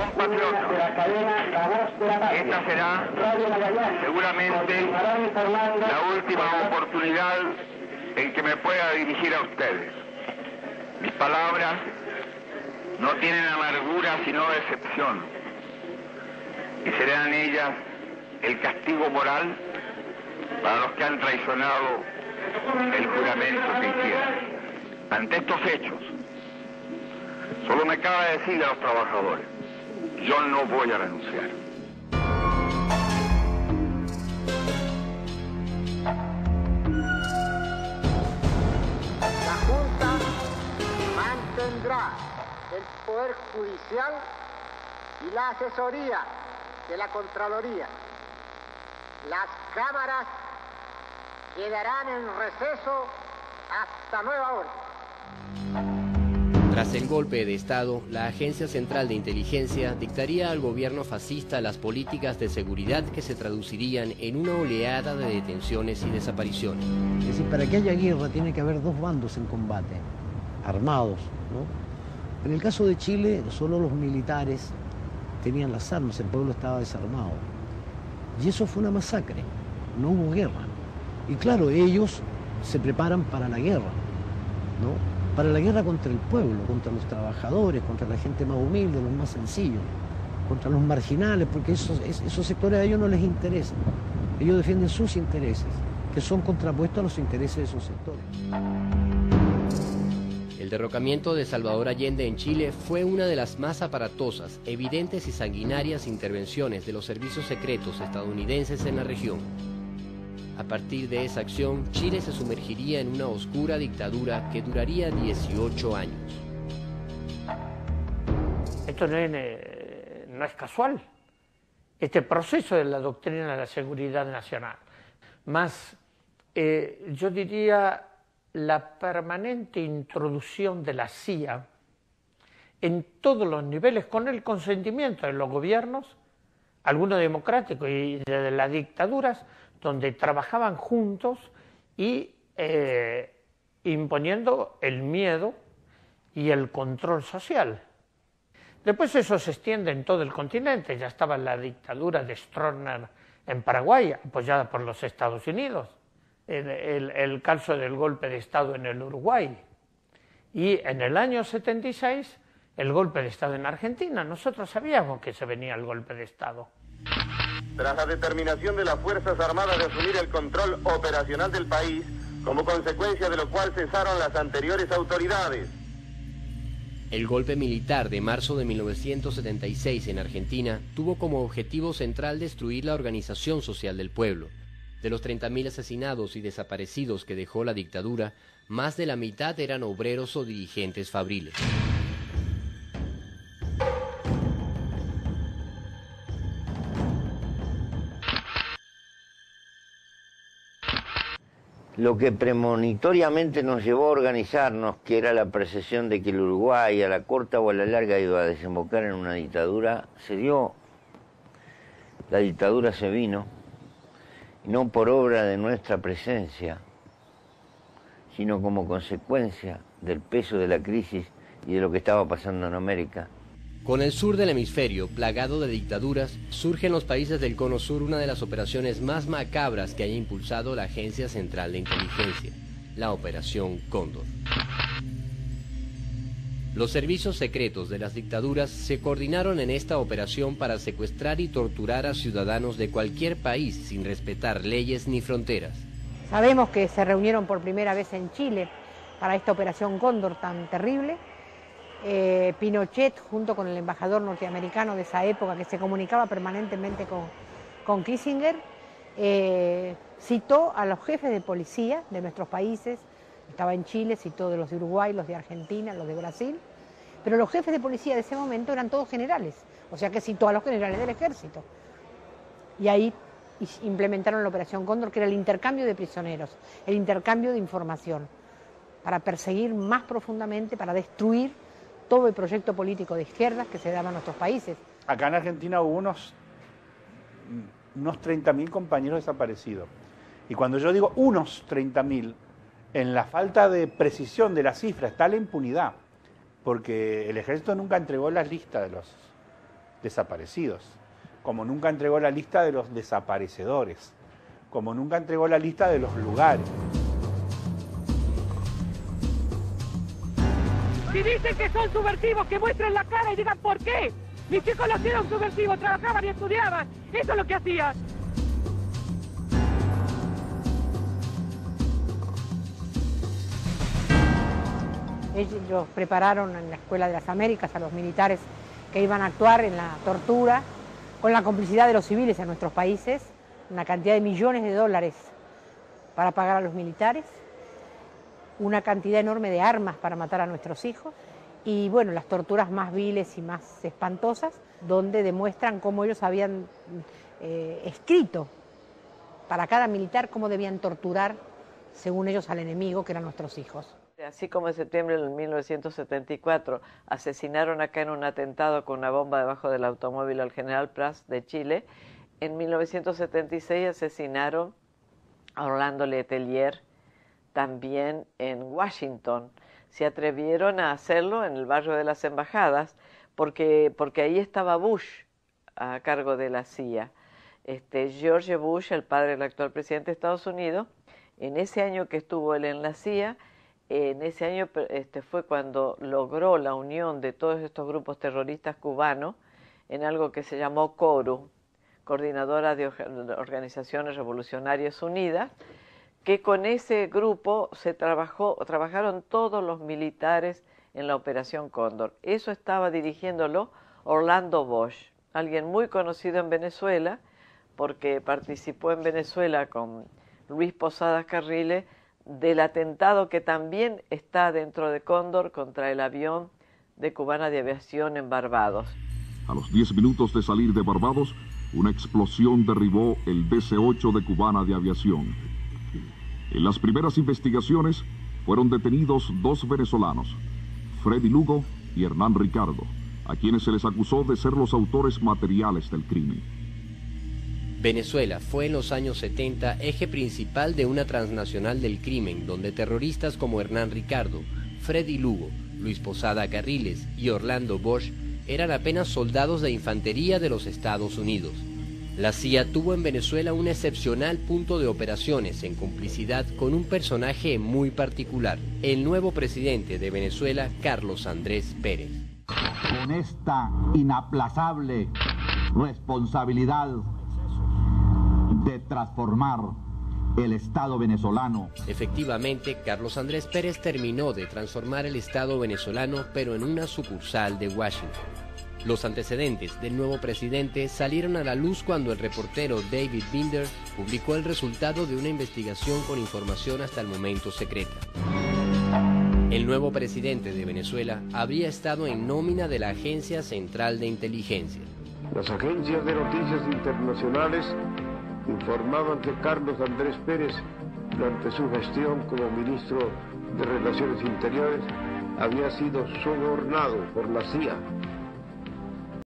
Compatriotas, esta será seguramente la última oportunidad en que me pueda dirigir a ustedes. Mis palabras no tienen amargura sino decepción, y serán ellas el castigo moral para los que han traicionado el juramento que hicieron. Ante estos hechos, solo me cabe decir a los trabajadores: yo no voy a renunciar. La Junta mantendrá el Poder Judicial y la asesoría de la Contraloría. Las cámaras quedarán en receso hasta nueva orden. Tras el golpe de Estado, la Agencia Central de Inteligencia dictaría al gobierno fascista las políticas de seguridad que se traducirían en una oleada de detenciones y desapariciones. Es decir, para que haya guerra tiene que haber dos bandos en combate, armados, ¿no? En el caso de Chile, solo los militares tenían las armas, el pueblo estaba desarmado. Y eso fue una masacre, no hubo guerra. Y claro, ellos se preparan para la guerra, ¿no? Para la guerra contra el pueblo, contra los trabajadores, contra la gente más humilde, los más sencillos, contra los marginales, porque esos sectores a ellos no les interesan. Ellos defienden sus intereses, que son contrapuestos a los intereses de esos sectores. El derrocamiento de Salvador Allende en Chile fue una de las más aparatosas, evidentes y sanguinarias intervenciones de los servicios secretos estadounidenses en la región. A partir de esa acción, Chile se sumergiría en una oscura dictadura que duraría 18 años. Esto no es casual, este proceso de la doctrina de la seguridad nacional. Más, yo diría, la permanente introducción de la CIA en todos los niveles, con el consentimiento de los gobiernos, algunos democráticos y de las dictaduras, donde trabajaban juntos y imponiendo el miedo y el control social. Después eso se extiende en todo el continente. Ya estaba la dictadura de Stroessner en Paraguay, apoyada por los Estados Unidos, el caso del golpe de Estado en el Uruguay, y en el año 76 el golpe de Estado en Argentina. Nosotros sabíamos que se venía el golpe de Estado. Tras la determinación de las Fuerzas Armadas de asumir el control operacional del país, como consecuencia de lo cual cesaron las anteriores autoridades. El golpe militar de marzo de 1976 en Argentina tuvo como objetivo central destruir la organización social del pueblo. De los 30.000 asesinados y desaparecidos que dejó la dictadura, más de la mitad eran obreros o dirigentes fabriles. Lo que premonitoriamente nos llevó a organizarnos, que era la percepción de que el Uruguay a la corta o a la larga iba a desembocar en una dictadura, se dio. La dictadura se vino, y no por obra de nuestra presencia, sino como consecuencia del peso de la crisis y de lo que estaba pasando en América. Con el sur del hemisferio, plagado de dictaduras, surge en los países del Cono Sur una de las operaciones más macabras que haya impulsado la Agencia Central de Inteligencia, la Operación Cóndor. Los servicios secretos de las dictaduras se coordinaron en esta operación para secuestrar y torturar a ciudadanos de cualquier país sin respetar leyes ni fronteras. Sabemos que se reunieron por primera vez en Chile para esta Operación Cóndor tan terrible. Pinochet, junto con el embajador norteamericano de esa época, que se comunicaba permanentemente con Kissinger, citó a los jefes de policía de nuestros países. Estaba en Chile, citó de los de Uruguay, los de Argentina, los de Brasil, pero los jefes de policía de ese momento eran todos generales, o sea que citó a los generales del ejército. Y ahí implementaron la Operación Cóndor, que era el intercambio de prisioneros, el intercambio de información, para perseguir más profundamente, para destruir todo el proyecto político de izquierdas que se daba en nuestros países. Acá en Argentina hubo unos 30.000 compañeros desaparecidos. Y cuando yo digo unos 30.000, en la falta de precisión de la cifra está la impunidad, porque el ejército nunca entregó las listas desaparecidos, como nunca entregó la lista de los desaparecedores, como nunca entregó la lista de los lugares. Si dicen que son subversivos, que muestren la cara y digan por qué. Mis hijos no eran subversivos, trabajaban y estudiaban. Eso es lo que hacían. Ellos prepararon en la Escuela de las Américas a los militares que iban a actuar en la tortura, con la complicidad de los civiles en nuestros países, una cantidad de millones de dólares para pagar a los militares, una cantidad enorme de armas para matar a nuestros hijos y bueno, las torturas más viles y más espantosas, donde demuestran cómo ellos habían escrito para cada militar cómo debían torturar, según ellos, al enemigo, que eran nuestros hijos. Así como en septiembre de 1974 asesinaron acá en un atentado con una bomba debajo del automóvil al general Prats de Chile, en 1976 asesinaron a Orlando Letelier también en Washington. Se atrevieron a hacerlo en el barrio de las Embajadas porque ahí estaba Bush a cargo de la CIA. George Bush, el padre del actual presidente de Estados Unidos, en ese año que estuvo él en la CIA, en ese año fue cuando logró la unión de todos estos grupos terroristas cubanos en algo que se llamó CORU, Coordinadora de Organizaciones Revolucionarias Unidas, que con ese grupo trabajaron todos los militares en la Operación Cóndor. Eso estaba dirigiéndolo Orlando Bosch, alguien muy conocido en Venezuela, porque participó en Venezuela con Luis Posadas Carriles del atentado que también está dentro de Cóndor contra el avión de Cubana de Aviación en Barbados. A los 10 minutos de salir de Barbados, una explosión derribó el DC-8 de Cubana de Aviación. En las primeras investigaciones fueron detenidos 2 venezolanos, Freddy Lugo y Hernán Ricardo, a quienes se les acusó de ser los autores materiales del crimen. Venezuela fue en los años 70 eje principal de una transnacional del crimen, donde terroristas como Hernán Ricardo, Freddy Lugo, Luis Posada Carriles y Orlando Bosch eran apenas soldados de infantería de los Estados Unidos. La CIA tuvo en Venezuela un excepcional punto de operaciones en complicidad con un personaje muy particular, el nuevo presidente de Venezuela, Carlos Andrés Pérez. Con esta inaplazable responsabilidad de transformar el Estado venezolano. Efectivamente, Carlos Andrés Pérez terminó de transformar el Estado venezolano, pero en una sucursal de Washington. Los antecedentes del nuevo presidente salieron a la luz cuando el reportero David Binder publicó el resultado de una investigación con información hasta el momento secreta. El nuevo presidente de Venezuela habría estado en nómina de la Agencia Central de Inteligencia. Las agencias de noticias internacionales informaban que Carlos Andrés Pérez, durante su gestión como ministro de Relaciones Interiores, había sido sobornado por la CIA